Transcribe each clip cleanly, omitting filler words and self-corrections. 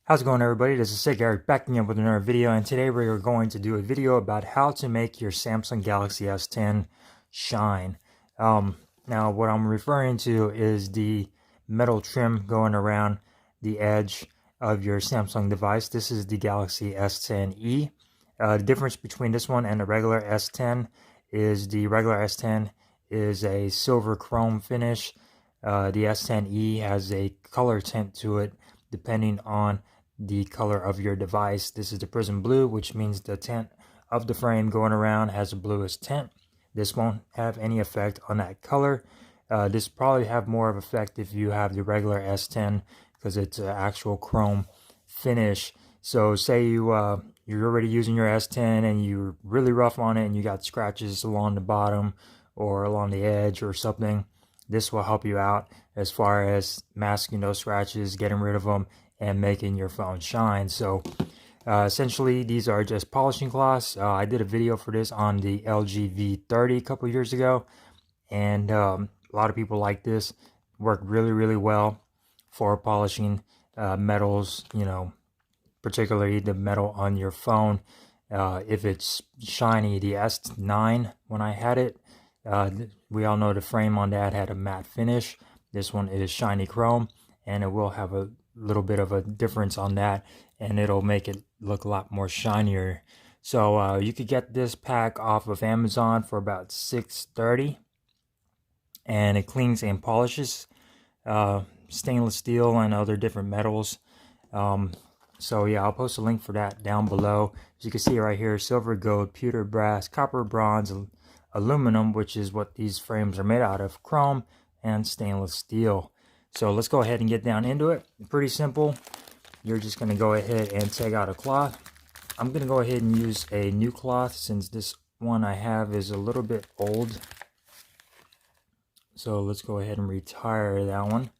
How's it going, everybody? This is Sick Eric backing up with another video, and today we're going to do a video about how to make your Samsung Galaxy S10 shine. Now what I'm referring to is the metal trim going around the edge of your Samsung device. This is the Galaxy S10e. The difference between this one and the regular S10 is the regular S10 is a silver chrome finish. The S10e has a color tint to it depending on the color of your device. This is the prism blue, which means the tint of the frame going around has the bluest tint. This won't have any effect on that color. This probably have more of effect if you have the regular S10 because it's an actual chrome finish. So say you're already using your S10 and you're really rough on it and you got scratches along the bottom or along the edge or something. This will help you out as far as masking those scratches, getting rid of them, and making your phone shine. So essentially these are just polishing cloths. I did a video for this on the LG V30 a couple years ago, and a lot of people like this. Worked really well for polishing metals, you know, particularly the metal on your phone. If it's shiny, the S9, when I had it, we all know the frame on that had a matte finish. This one is shiny chrome, and it will have a little bit of a difference on that, and it'll make it look a lot more shinier. So you could get this pack off of Amazon for about $6.30, and it cleans and polishes stainless steel and other different metals. So yeah, I'll post a link for that down below. As you can see right here, silver, gold, pewter, brass, copper, bronze, aluminum, which is what these frames are made out of, chrome, and stainless steel. So let's go ahead and get down into it. Pretty simple. You're just going to go ahead and take out a cloth. I'm going to go ahead and use a new cloth since this one I have is a little bit old. So let's go ahead and retire that one.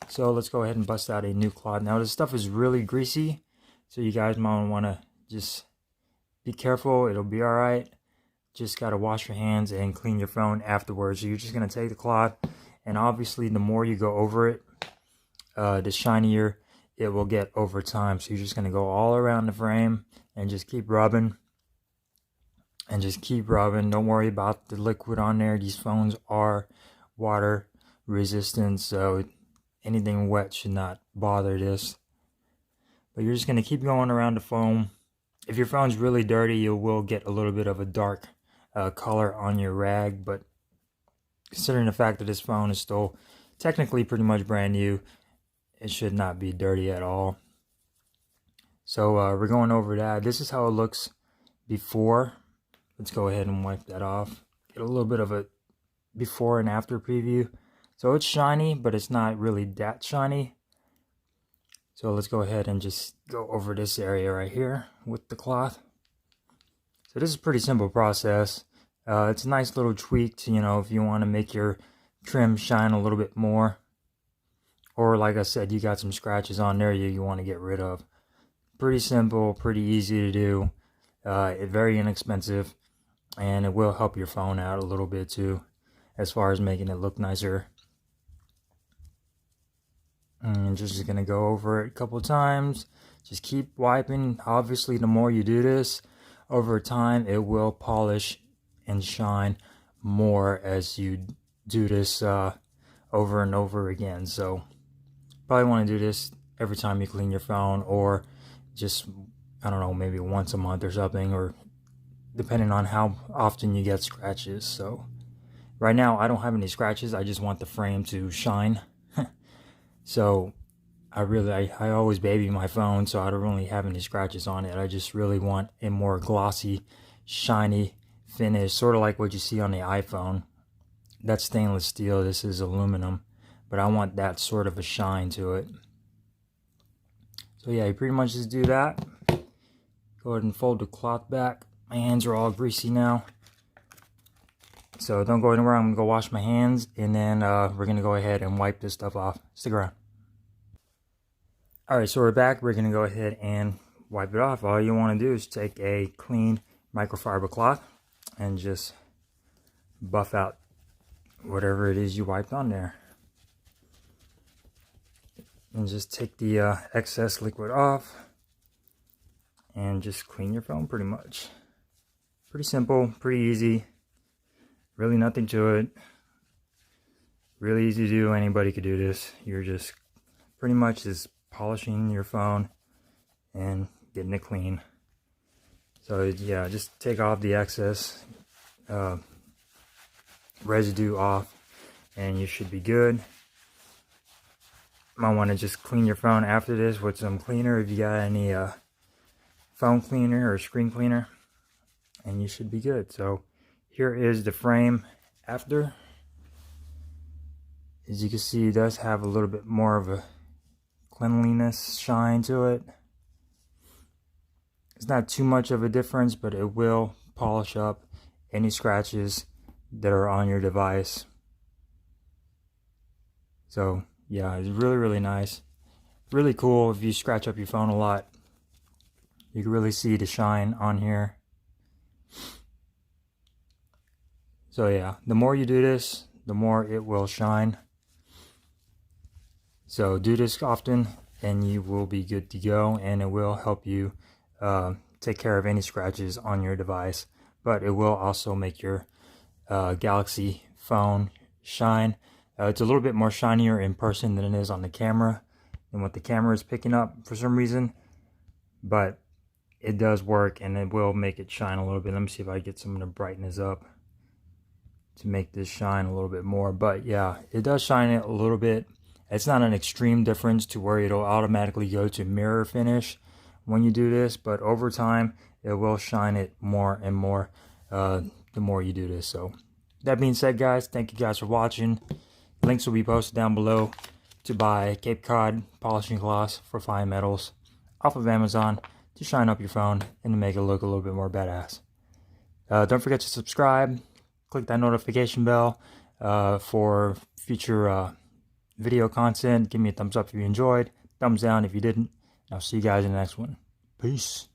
So let's go ahead and bust out a new cloth. Now this stuff is really greasy, so you guys might want to just be careful. It'll be alright. Just got to wash your hands and clean your phone afterwards. So you're just going to take the cloth, and obviously the more you go over it, the shinier it will get over time. So you're just going to go all around the frame and just keep rubbing and just keep rubbing. Don't worry about the liquid on there. These phones are water resistant, so anything wet should not bother this. But you're just going to keep going around the phone. If your phone's really dirty, you will get a little bit of a dark color on your rag, but considering the fact that this phone is still technically pretty much brand new, it should not be dirty at all. So we're going over that. This is how it looks before. Let's go ahead and wipe that off. Get a little bit of a before and after preview. So it's shiny, but it's not really that shiny. So let's go ahead and just go over this area right here with the cloth. So this is a pretty simple process. It's a nice little tweak to, you know, if you want to make your trim shine a little bit more. Or like I said, you got some scratches on there you want to get rid of. Pretty simple, pretty easy to do. Very inexpensive. And it will help your phone out a little bit too, as far as making it look nicer. And just going to go over it a couple times. Just keep wiping. Obviously, the more you do this, over time, it will polish and shine more as you do this over and over again. So probably want to do this every time you clean your phone, or just, I don't know, maybe once a month or something, or depending on how often you get scratches. So right now I don't have any scratches. I just want the frame to shine. So I always baby my phone, so I don't really have any scratches on it. I just really want a more glossy, shiny finish, sort of like what you see on the iPhone. That's stainless steel, this is aluminum, but I want that sort of a shine to it. So yeah, you pretty much just do that. Go ahead and fold the cloth back. My hands are all greasy now, so don't go anywhere. I'm gonna go wash my hands, and then we're gonna go ahead and wipe this stuff off. Stick around. Alright, so we're back. We're gonna go ahead and wipe it off. All you want to do is take a clean microfiber cloth and just buff out whatever it is you wiped on there. And just take the excess liquid off and just clean your phone pretty much. Pretty simple, pretty easy. Really nothing to it. Really easy to do. Anybody could do this. You're just pretty much just polishing your phone and getting it clean. So yeah, just take off the excess residue off and you should be good. Might want to just clean your phone after this with some cleaner if you got any phone cleaner or screen cleaner, and you should be good. So here is the frame after. As you can see, it does have a little bit more of a cleanliness shine to it. It's not too much of a difference, but it will polish up any scratches that are on your device. So yeah, it's really nice. Really cool if you scratch up your phone a lot. You can really see the shine on here. So yeah, the more you do this, the more it will shine. So do this often and you will be good to go, and it will help you take care of any scratches on your device. But it will also make your Galaxy phone shine. It's a little bit more shinier in person than it is on the camera, and what the camera is picking up for some reason. But it does work, and it will make it shine a little bit. Let me see if I get some of the brightness up to make this shine a little bit more. But yeah, it does shine it a little bit. It's not an extreme difference to where it'll automatically go to mirror finish when you do this, but over time it will shine it more and more the more you do this. So that being said, guys, thank you guys for watching. Links will be posted down below to buy Cape Cod polishing gloss for fine metals off of Amazon to shine up your phone and to make it look a little bit more badass. Don't forget to subscribe, click that notification bell for future video content. Give me a thumbs up if you enjoyed, thumbs down if you didn't. I'll see you guys in the next one. Peace.